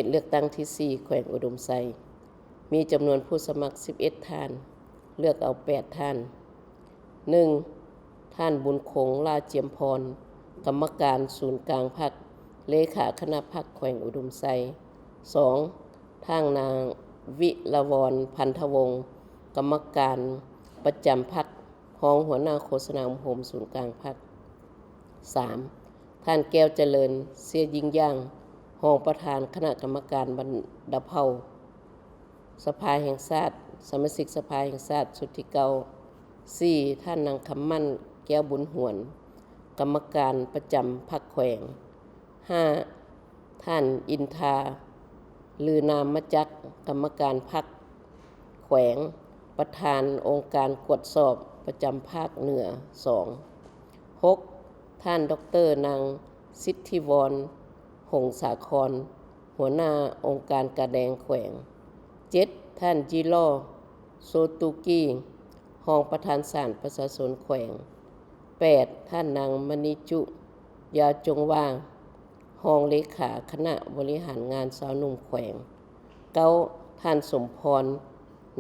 ตเลือกตั้งที่ 4 แขวงอุดมไซมีจำนวนผู้สมัคร 11 ท่าน เลือกเอา 8 ท่าน 1. ท่านบุญคง ลาเจียมพร กรรมการศูนย์กลางพรรค เลขาคณะพรรคแขวงอุดมไซ 2. ท่านนางวิลวรรณ พันธวงศ์ กรรมการประจำพรรค รองหัวหน้าโฆษณาโฮมศูนย์กลางพรรค 3. ท่านแก้วเจริญ เสียยิ่งย่างรองประธานคณะกรรมการบรรดาเผ่าสภาแห่งชาติสมาชิกสภาแห่งชาติชุดที่เก้า 4. ท่านนางคำมั่น แก้วบุญหวน กรรมการประจำพรรคแขวง 5. ท่านอินทาลือนามจักร กรรมการพรรคแขวง ประธานองค์การกวดสอบประจำภาคเหนือ 2. 6. ท่านดร.นางสิทธิวรณ์ หงสาคร หัวหน้าองค์การกระแดงแขวง 7. ท่านจิโรโซตุกีรองประธานศาลประชาชนแขวง 8. ท่านนางมณีจุ ยาจงว่างรองเลขาคณะบริหารงานสาวหนุ่มแขวง 9. ท่านสมพร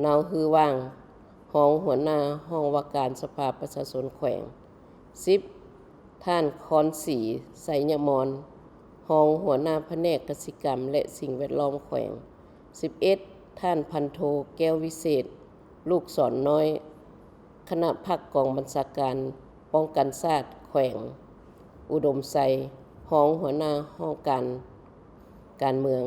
นาวฮือว่างรองหัวหน้าห้องว่าการสภาประชาชนแขวง 10. ท่านคอนศรีไสยมรรองหัวหน้าแผนกกสิกรรมและสิ่งแวดล้อมแขวง 11. ท่านพันโทแก้ววิเศษ ลูกศรน้อย คณะพรรคกองบัญชาการป้องกันชาติแขวงอุดมไซรองหัวหน้าห้องการเมือง